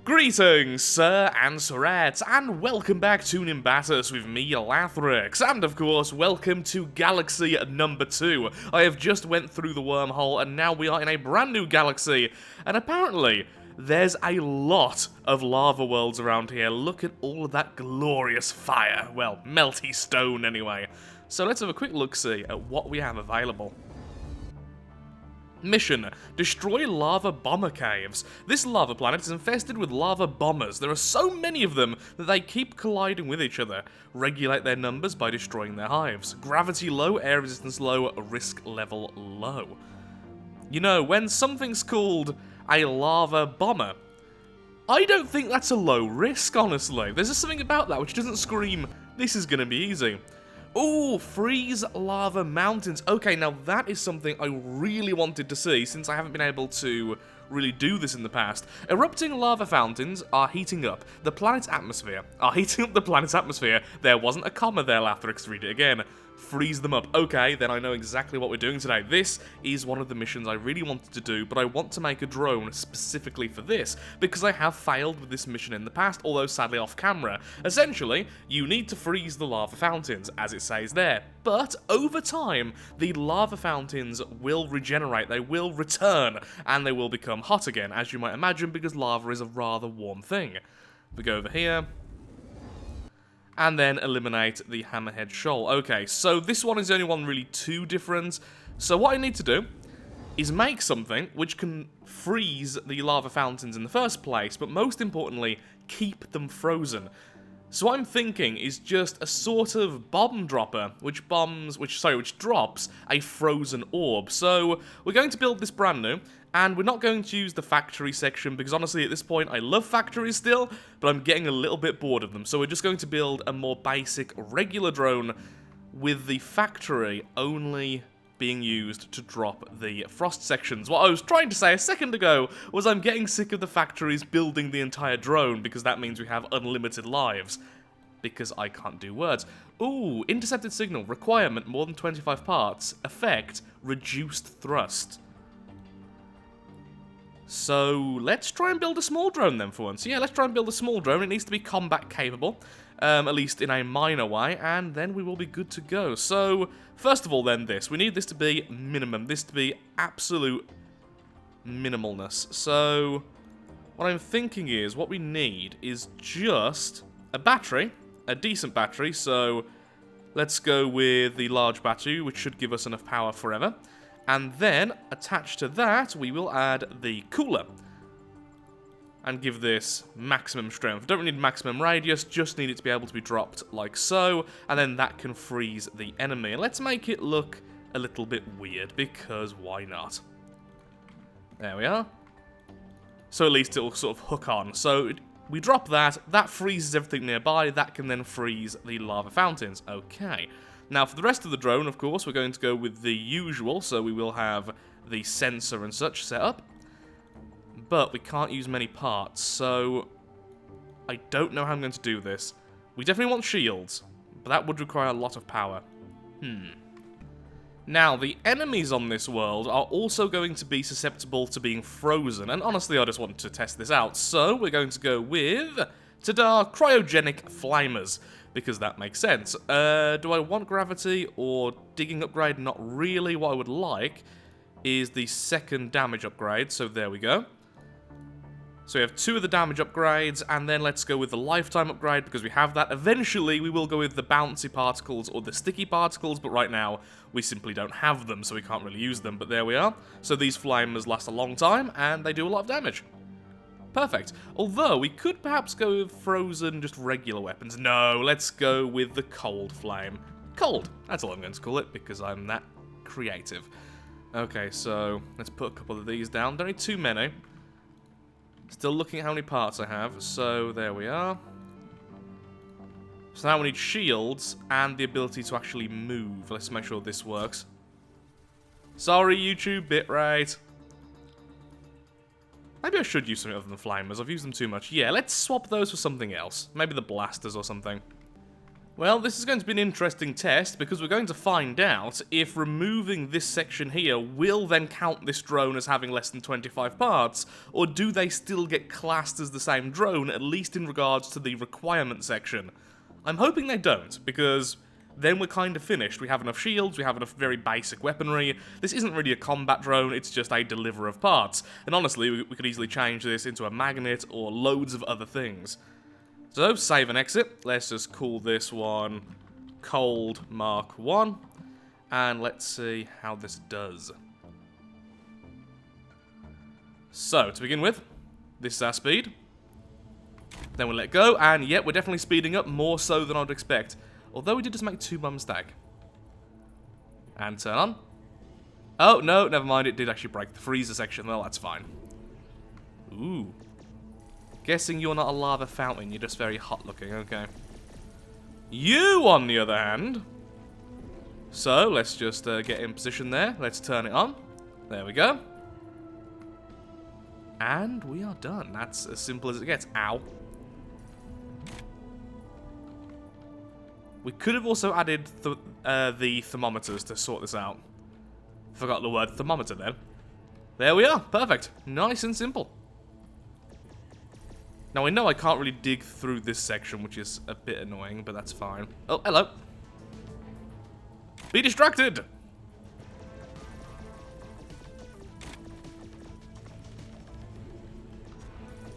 Greetings, sir and sirettes, and welcome back to Nimbatus with me, Lathrix, and of course, welcome to Galaxy number 2. I have just went through the wormhole, and now we are in a brand new galaxy, and apparently, there's a lot of lava worlds around here. Look at all of that glorious fire. Well, melty stone anyway. So let's have a quick look-see at what we have available. Mission: destroy lava bomber caves. This lava planet is infested with lava bombers. There are so many of them that they keep colliding with each other. Regulate their numbers by destroying their hives. Gravity low, air resistance low, risk level low. You know, when something's called a lava bomber, I don't think that's a low risk, honestly. There's just something about that which doesn't scream, this is gonna be easy. Ooh, freeze lava mountains. Okay, now that is something I really wanted to see since I haven't been able to really do this in the past. Erupting lava fountains are heating up the planet's atmosphere. There wasn't a comma there, Lathrix, read it again. Freeze them up. Okay, then I know exactly what we're doing today. This is one of the missions I really wanted to do, but I want to make a drone specifically for this, because I have failed with this mission in the past, although sadly off camera. Essentially, you need to freeze the lava fountains, as it says there, but over time, the lava fountains will regenerate, they will return, and they will become hot again, as you might imagine, because lava is a rather warm thing. We go over here, and then eliminate the HAMMERHEAD shoal. Okay, so this one is the only one really too different. So what I need to do is make something which can freeze the lava fountains in the first place, but most importantly, keep them frozen. So what I'm thinking is just a sort of bomb dropper, which drops a frozen orb. So we're going to build this brand new, and we're not going to use the factory section, because honestly at this point I love factories still, but I'm getting a little bit bored of them. So we're just going to build a more basic, regular drone with the factory only being used to drop the frost sections. What I was trying to say a second ago was I'm getting sick of the factories building the entire drone, because that means we have unlimited lives. Because I can't do words. Ooh, intercepted signal. Requirement, more than 25 parts. Effect, reduced thrust. So, let's try and build a small drone then for once. Yeah, let's try and build a small drone. It needs to be combat capable, at least in a minor way, and then we will be good to go. So, first of all then this. We need this to be minimum. This to be absolute minimalness. So, what I'm thinking is, what we need is just a battery, a decent battery. So, let's go with the large battery, which should give us enough power forever. And then, attached to that, we will add the cooler. And give this maximum strength. Don't really need maximum radius, just need it to be able to be dropped like so. And then that can freeze the enemy. And let's make it look a little bit weird, because why not? There we are. So at least it'll sort of hook on. So we drop that, that freezes everything nearby, that can then freeze the lava fountains. Okay. Now, for the rest of the drone, of course, we're going to go with the usual, so we will have the sensor and such set up. But we can't use many parts, so I don't know how I'm going to do this. We definitely want shields, but that would require a lot of power. Now, the enemies on this world are also going to be susceptible to being frozen, and honestly, I just want to test this out, so we're going to go with, ta-da, cryogenic flamers. Because that makes sense. Do I want gravity or digging upgrade? Not really. What I would like is the second damage upgrade. So there we go. So we have 2 of the damage upgrades, and then let's go with the lifetime upgrade because we have that. Eventually, we will go with the bouncy particles or the sticky particles, but right now, we simply don't have them, so we can't really use them. But there we are. So these flamers last a long time, and they do a lot of damage. Perfect. Although, we could perhaps go with frozen, just regular weapons. No, let's go with the cold flame. Cold. That's all I'm going to call it, because I'm that creative. Okay, so let's put a couple of these down. Don't need too many. Still looking at how many parts I have. So, there we are. So now we need shields and the ability to actually move. Let's make sure this works. Sorry, YouTube bitrate. Maybe I should use something other than flamers. I've used them too much. Yeah, let's swap those for something else. Maybe the blasters or something. Well, this is going to be an interesting test because we're going to find out if removing this section here will then count this drone as having less than 25 parts, or do they still get classed as the same drone, at least in regards to the requirement section. I'm hoping they don't, because then we're kind of finished. We have enough shields, we have enough very basic weaponry. This isn't really a combat drone, it's just a deliverer of parts. And honestly, we could easily change this into a magnet or loads of other things. So, save and exit. Let's just call this one Cold Mark 1. And let's see how this does. So, to begin with, this is our speed. Then we'll let go, and yep, we're definitely speeding up, more so than I'd expect. Although we did just make 2 by mistake. And turn on. Oh, no, never mind, it did actually break the freezer section. Well, that's fine. Ooh. Guessing you're not a lava fountain, you're just very hot looking, okay. You, on the other hand. So, let's just get in position there. Let's turn it on. There we go. And we are done. That's as simple as it gets. Ow. We could have also added the thermometers to sort this out. Forgot the word thermometer then. There we are. Perfect. Nice and simple. Now, I know I can't really dig through this section, which is a bit annoying, but that's fine. Oh, hello. Be distracted!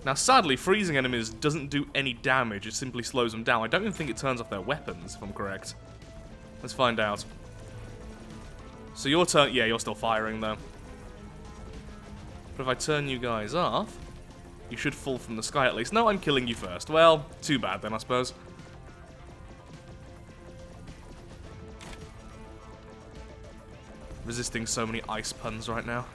Now, sadly, freezing enemies doesn't do any damage, it simply slows them down. I don't even think it turns off their weapons, if I'm correct. Let's find out. So your turn... Yeah, you're still firing, though. But if I turn you guys off... You should fall from the sky at least. No, I'm killing you first. Well, too bad then, I suppose. Resisting so many ice puns right now.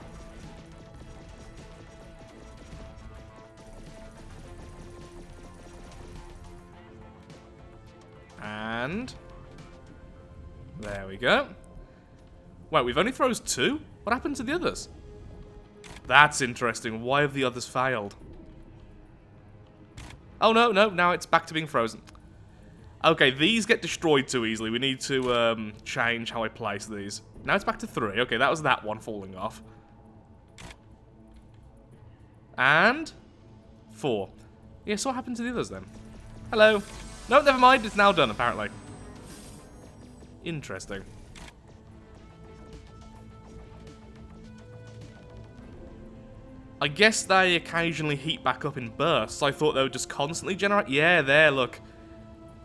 And... there we go. Wait, we've only froze 2? What happened to the others? That's interesting. Why have the others failed? Oh, no, no, now it's back to being frozen. Okay, these get destroyed too easily. We need to change how I place these. Now it's back to 3. Okay, that was that one falling off. And 4. Yeah, so what happened to the others then? Hello. No, never mind. It's now done, apparently. Interesting. I guess they occasionally heat back up in bursts. I thought they would just constantly generate... Yeah, there, look.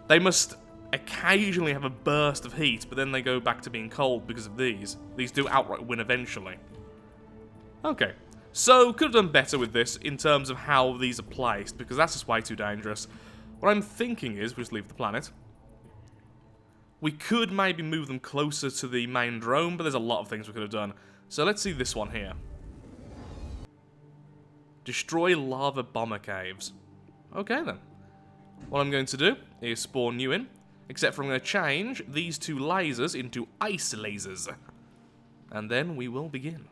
They must occasionally have a burst of heat, but then they go back to being cold because of these. These do outright win eventually. Okay. So, could have done better with this in terms of how these are placed, because that's just way too dangerous. What I'm thinking is, we'll just leave the planet. We could maybe move them closer to the main drone, but there's a lot of things we could have done. So let's see this one here. Destroy lava bomber caves. Okay then. What I'm going to do is spawn you in, except for I'm going to change these 2 lasers into ice lasers. And then we will begin.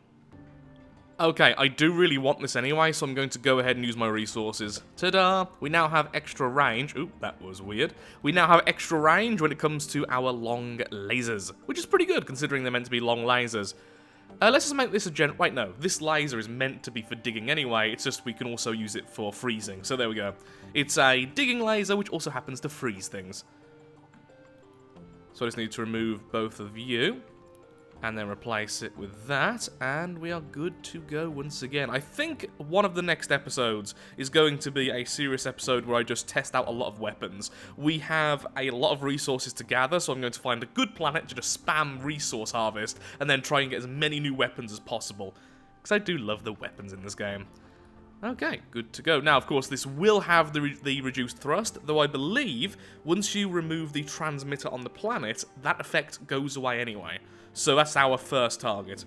Okay, I do really want this anyway, so I'm going to go ahead and use my resources. Ta-da! We now have extra range. Oop, that was weird. We now have extra range when it comes to our long lasers, which is pretty good considering they're meant to be long lasers. Let's just make this a wait, no. This laser is meant to be for digging anyway. It's just we can also use it for freezing. So there we go. It's a digging laser, which also happens to freeze things. So I just need to remove both of you. And then replace it with that. And we are good to go once again. I think one of the next episodes is going to be a serious episode where I just test out a lot of weapons. We have a lot of resources to gather, so I'm going to find a good planet to just spam resource harvest, and then try and get as many new weapons as possible. Because I do love the weapons in this game. Okay, good to go. Now, of course, this will have the reduced thrust, though I believe once you remove the transmitter on the planet, that effect goes away anyway. So that's our first target.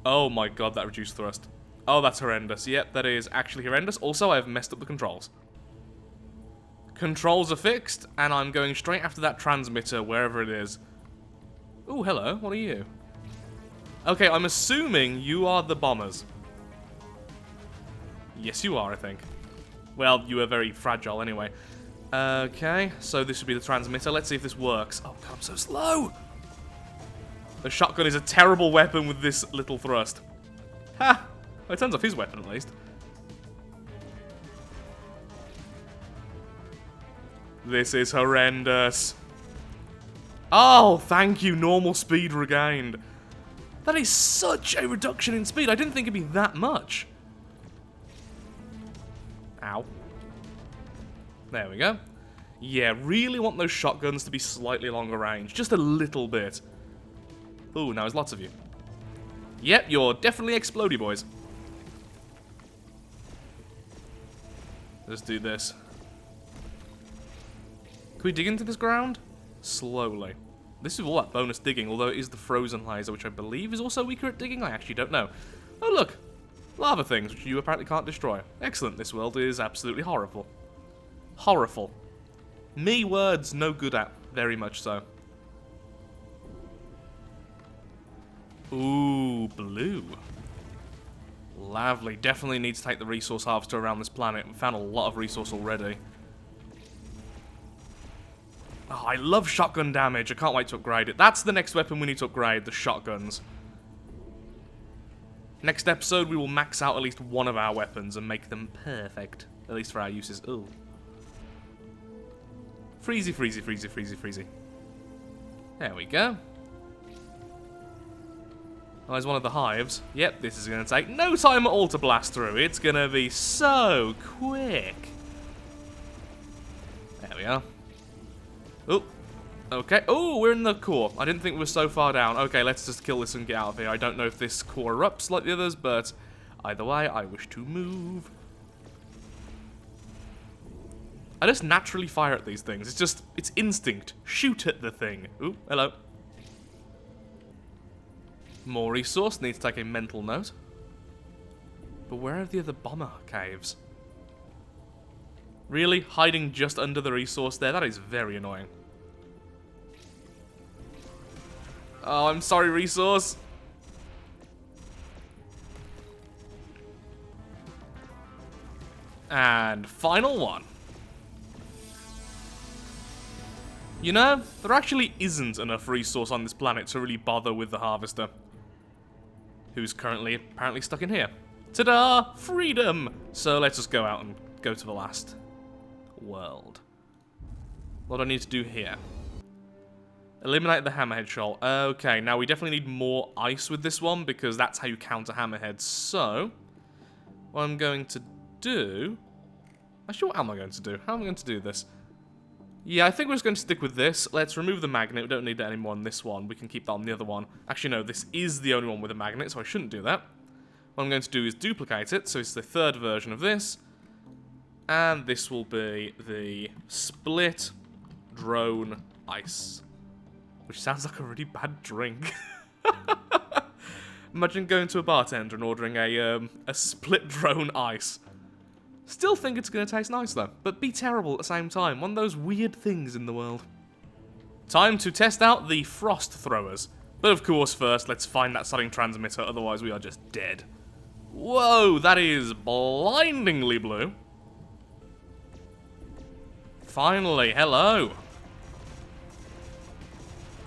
Oh my god, that reduced thrust. Oh, that's horrendous. Yep, that is actually horrendous. Also, I have messed up the controls. Controls are fixed, and I'm going straight after that transmitter, wherever it is. Oh, hello. What are you? Okay, I'm assuming you are the bombers. Yes, you are, I think. Well, you are very fragile anyway. Okay, so this would be the transmitter. Let's see if this works. Oh, God, I'm so slow! The shotgun is a terrible weapon with this little thrust. Ha! Well, it turns off his weapon, at least. This is horrendous. Oh, thank you, normal speed regained. That is such a reduction in speed. I didn't think it'd be that much. Ow. There we go. Yeah, really want those shotguns to be slightly longer range. Just a little bit. Ooh, now there's lots of you. Yep, you're definitely explodey boys. Let's do this. Can we dig into this ground? Slowly. This is all that bonus digging, although it is the frozen laser, which I believe is also weaker at digging. I actually don't know. Oh, look. Lava things, which you apparently can't destroy. Excellent. This world is absolutely horrible. Horrible. Me words no good at. Very much so. Ooh, blue. Lovely. Definitely need to take the resource harvester around this planet. We found a lot of resource already. Oh, I love shotgun damage. I can't wait to upgrade it. That's the next weapon we need to upgrade, the shotguns. Next episode, we will max out at least one of our weapons and make them perfect. At least for our uses. Ooh. Freezy, freezy, freezy, freezy, freezy. There we go. Oh, there's one of the hives. Yep, this is going to take no time at all to blast through. It's going to be so quick. There we are. Oh, okay. Oh, we're in the core. I didn't think we were so far down. Okay, let's just kill this and get out of here. I don't know if this core erupts like the others, but either way, I wish to move. I just naturally fire at these things. It's instinct. Shoot at the thing. Ooh, hello. More resource. Need to take a mental note. But where are the other bomber caves? Really? Hiding just under the resource there? That is very annoying. Oh, I'm sorry, resource. And final one. You know, there actually isn't enough resource on this planet to really bother with the harvester. Who's currently apparently stuck in here. Ta-da! Freedom! So let's just go out and go to the last world. What do I need to do here? Eliminate the hammerhead shoal. Okay, now we definitely need more ice with this one because that's how you counter hammerheads. So, what I'm going to do... Actually, what am I going to do? How am I going to do this? Yeah, I think we're just going to stick with this. Let's remove the magnet. We don't need that anymore on this one. We can keep that on the other one. Actually, no, this is the only one with a magnet, so I shouldn't do that. What I'm going to do is duplicate it, so it's the third version of this. And this will be the split drone ice. Which sounds like a really bad drink. Imagine going to a bartender and ordering a split drone ice. Still think it's going to taste nice though, but be terrible at the same time. One of those weird things in the world. Time to test out the frost throwers. But of course first, let's find that starting transmitter, otherwise we are just dead. Whoa, that is blindingly blue. Finally, hello.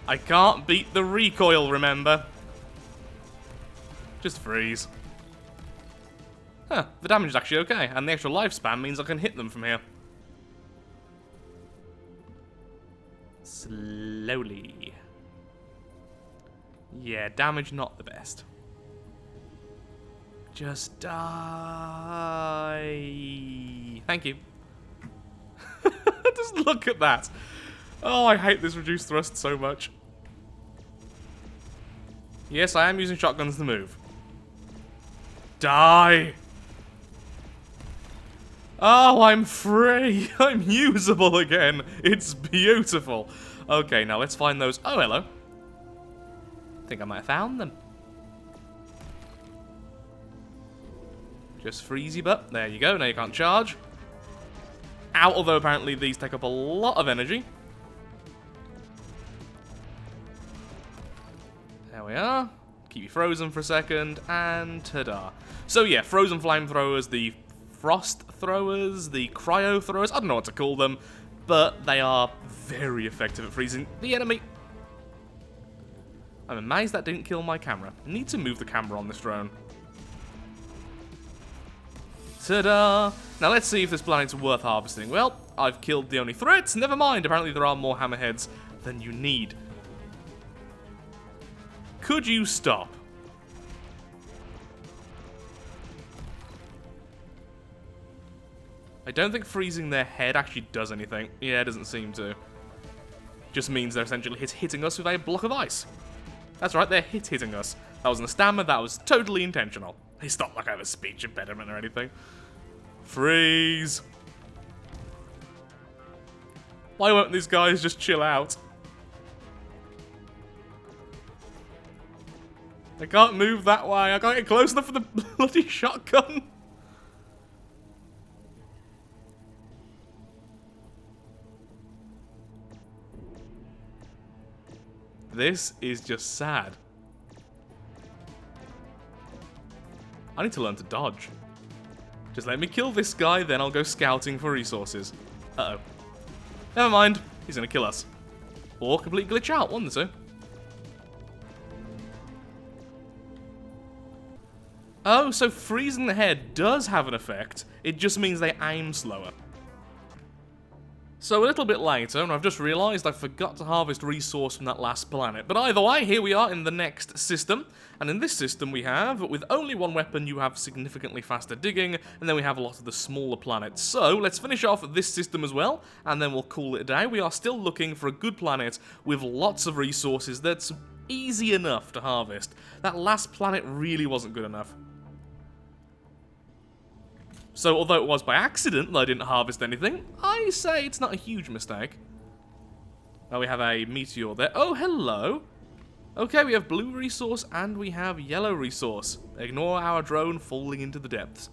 I can't beat the recoil, remember? Just freeze. Huh, the damage is actually okay, and the extra lifespan means I can hit them from here. Slowly. Yeah, damage not the best. Just die. Thank you. Just look at that. Oh, I hate this reduced thrust so much. Yes, I am using shotguns to move. Die! Oh, I'm free! I'm usable again! It's beautiful! Okay, now let's find those... Oh, hello. I think I might have found them. Just freezy butt. There you go, now you can't charge. Ow, although apparently these take up a lot of energy. There we are. Keep you frozen for a second, and ta-da. So yeah, frozen flamethrowers, the frost throwers, the cryo throwers, I don't know what to call them, but they are very effective at freezing the enemy. I'm amazed that didn't kill my camera. I need to move the camera on this drone. Ta-da! Now let's see if this planet's worth harvesting. Well, I've killed the only threats. Never mind, apparently there are more hammerheads than you need. Could you stop? I don't think freezing their head actually does anything. Yeah, it doesn't seem to. Just means they're essentially hitting us with a block of ice. That's right, they're hitting us. That wasn't a stammer, that was totally intentional. It's not like I have a speech impediment or anything. Freeze! Why won't these guys just chill out? I can't move that way, I can't get close enough for the bloody shotgun. This is just sad. I need to learn to dodge. Just let me kill this guy, then I'll go scouting for resources. Uh-oh. Never mind. He's gonna kill us. Or complete glitch out, one of the two. Oh, so freezing the head does have an effect. It just means they aim slower. So a little bit later, and I've just realised I forgot to harvest resource from that last planet. But either way, here we are in the next system. And in this system we have, with only one weapon, you have significantly faster digging, and then we have a lot of the smaller planets. So let's finish off this system as well, and then we'll call it a day. We are still looking for a good planet with lots of resources that's easy enough to harvest. That last planet really wasn't good enough. So, although it was by accident that I didn't harvest anything, I say it's not a huge mistake. Oh, we have a meteor there. Oh, hello. Okay, we have blue resource and we have yellow resource. Ignore our drone falling into the depths.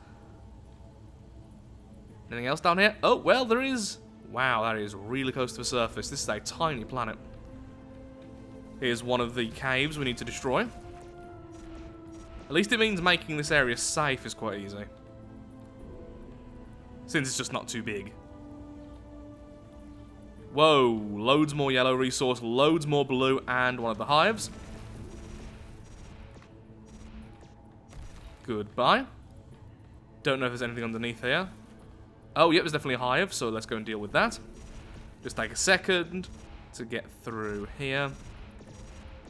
Anything else down here? Oh, well, there is... Wow, that is really close to the surface. This is a tiny planet. Here's one of the caves we need to destroy. At least it means making this area safe is quite easy. Since it's just not too big. Whoa, loads more yellow resource, loads more blue, and one of the hives. Goodbye. Don't know if there's anything underneath here. Oh, yep, there's definitely a hive, so let's go and deal with that. Just take a second to get through here.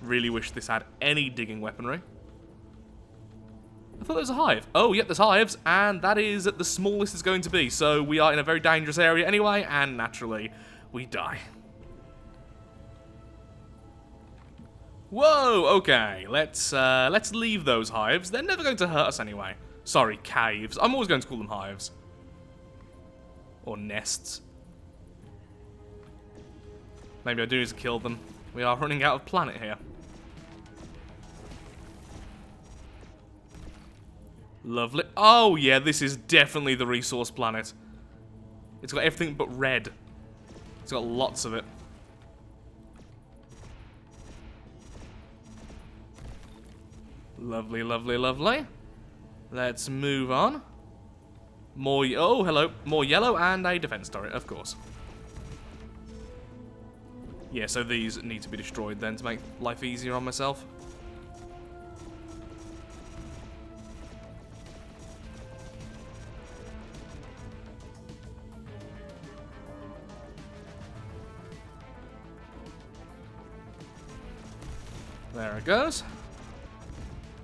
Really wish this had any digging weaponry. I thought there was a hive. Oh, yep, there's hives, and that is the smallest it's going to be. So we are in a very dangerous area anyway, and naturally, we die. Whoa, okay, let's leave those hives. They're never going to hurt us anyway. Sorry, caves. I'm always going to call them hives. Or nests. Maybe I do need to kill them. We are running out of planet here. Lovely. Oh, yeah, this is definitely the resource planet. It's got everything but red. It's got lots of it. Lovely, lovely, lovely. Let's move on. More... Oh, hello. More yellow and a defense turret, of course. Yeah, so these need to be destroyed then to make life easier on myself. There it goes.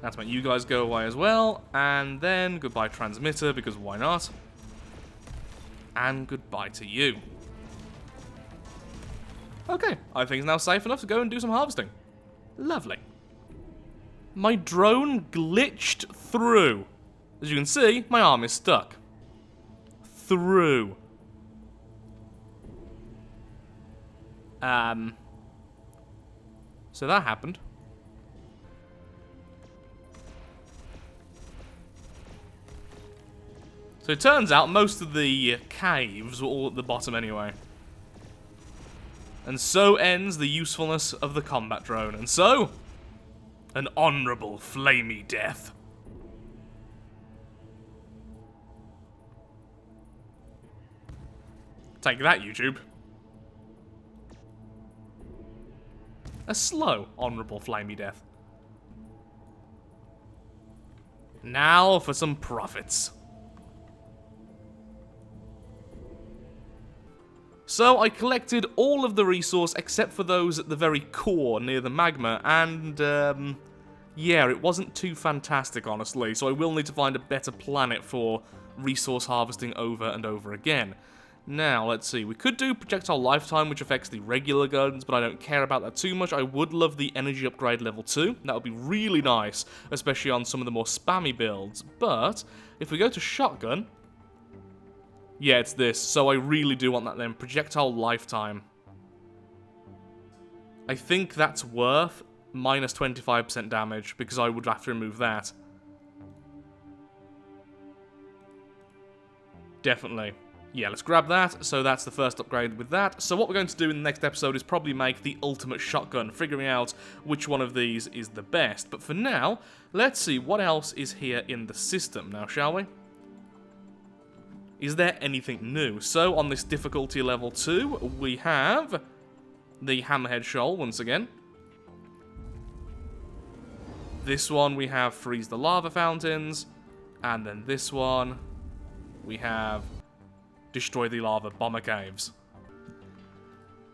That's make you guys go away as well. And then goodbye transmitter, because why not? And goodbye to you. Okay, I think it's now safe enough to go and do some harvesting. Lovely. My drone glitched through. As you can see, my arm is stuck. Through. So that happened. So it turns out most of the caves were all at the bottom anyway. And so ends the usefulness of the combat drone. And so, an honourable, flamey death. Take that, YouTube. A slow, honourable, flamey death. Now for some profits. So I collected all of the resource except for those at the very core near the magma, and yeah, it wasn't too fantastic, honestly, so I will need to find a better planet for resource harvesting over and over again. Now, let's see, we could do projectile lifetime, which affects the regular guns, but I don't care about that too much. I would love the energy upgrade level 2. That would be really nice, especially on some of the more spammy builds. But if we go to shotgun, yeah, it's this, so I really do want that then. Projectile lifetime. I think that's worth minus 25% damage, because I would have to remove that. Definitely. Yeah, let's grab that. So that's the first upgrade with that. So what we're going to do in the next episode is probably make the ultimate shotgun, figuring out which one of these is the best. But for now, let's see what else is here in the system now, shall we? Is there anything new? So on this difficulty level 2, we have the Hammerhead Shoal once again. This one we have Freeze the Lava Fountains. And then this one we have Destroy the Lava Bomber Caves.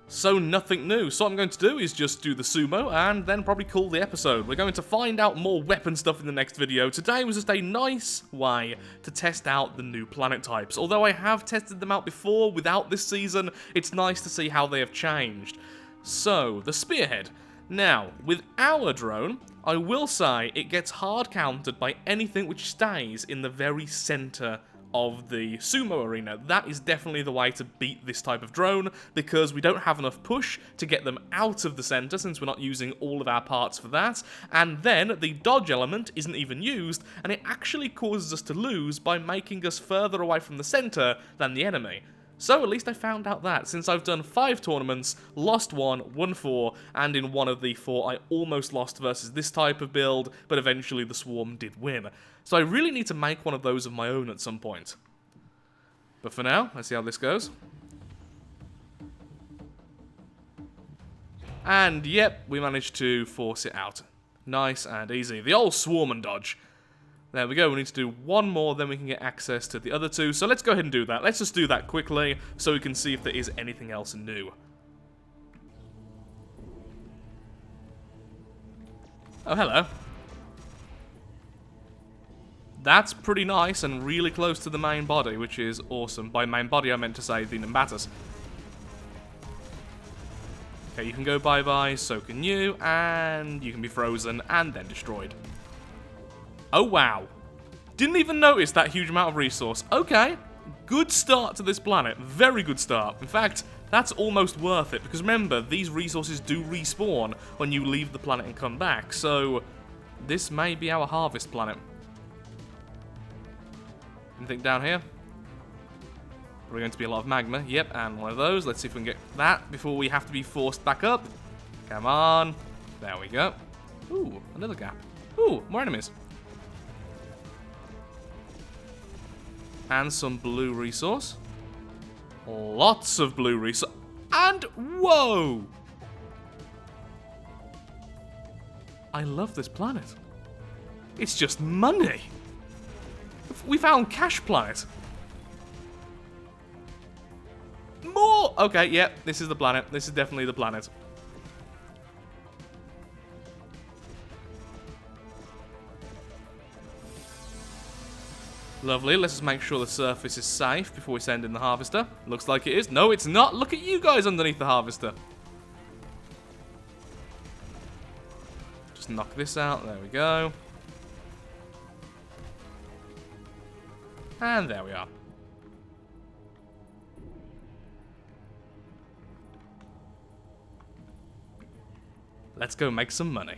So nothing new. So what I'm going to do is just do the sumo and then probably call the episode. We're going to find out more weapon stuff in the next video. Today was just a nice way to test out the new planet types. Although I have tested them out before without this season, it's nice to see how they have changed. So, the Spearhead. Now, with our drone, I will say it gets hard countered by anything which stays in the very center of the sumo arena. That is definitely the way to beat this type of drone, because we don't have enough push to get them out of the center since we're not using all of our parts for that, and then the dodge element isn't even used, and it actually causes us to lose by making us further away from the center than the enemy. So at least I found out that, since I've done 5 tournaments, lost 1, won 4, and in one of the 4 I almost lost versus this type of build, but eventually the Swarm did win. So I really need to make one of those of my own at some point. But for now, let's see how this goes. And yep, we managed to force it out. Nice and easy. The old Swarm and dodge. There we go, we need to do one more, then we can get access to the other 2. So let's go ahead and do that. Let's just do that quickly, so we can see if there is anything else new. Oh, hello. That's pretty nice and really close to the main body, which is awesome. By main body, I meant to say the Nimbatus. Okay, you can go bye-bye, so can you, and you can be frozen and then destroyed. Oh, wow. Didn't even notice that huge amount of resource. Okay, good start to this planet. Very good start. In fact, that's almost worth it, because remember, these resources do respawn when you leave the planet and come back, so this may be our harvest planet. Anything down here? We're going to be a lot of magma. Yep, and one of those. Let's see if we can get that before we have to be forced back up. Come on. There we go. Ooh, another gap. Ooh, more enemies. And some blue resource. Lots of blue resource. And, whoa! I love this planet. It's just money. We found Cash Planet. More! Okay, yeah, this is the planet. This is definitely the planet. Lovely, let's just make sure the surface is safe before we send in the harvester. Looks like it is. No, it's not. Look at you guys underneath the harvester. Just knock this out. There we go. And there we are. Let's go make some money.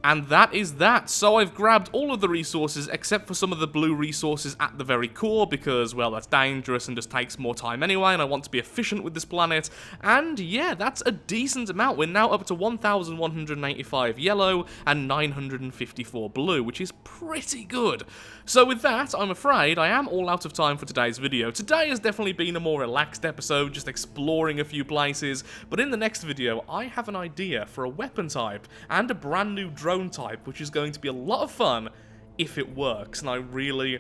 And that is that. So I've grabbed all of the resources except for some of the blue resources at the very core because, well, that's dangerous and just takes more time anyway, and I want to be efficient with this planet. And yeah, that's a decent amount. We're now up to 1,185 yellow and 954 blue, which is pretty good. So with that, I'm afraid I am all out of time for today's video. Today has definitely been a more relaxed episode, just exploring a few places, but in the next video, I have an idea for a weapon type and a brand new drone type, which is going to be a lot of fun if it works, and I really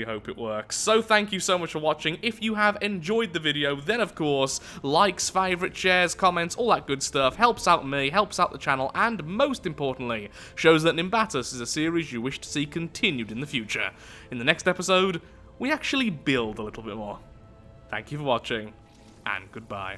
hope it works. So thank you so much for watching. If you have enjoyed the video, then of course, likes, favourites, shares, comments, all that good stuff helps out me, helps out the channel, and most importantly, shows that Nimbatus is a series you wish to see continued in the future. In the next episode, we actually build a little bit more. Thank you for watching, and goodbye.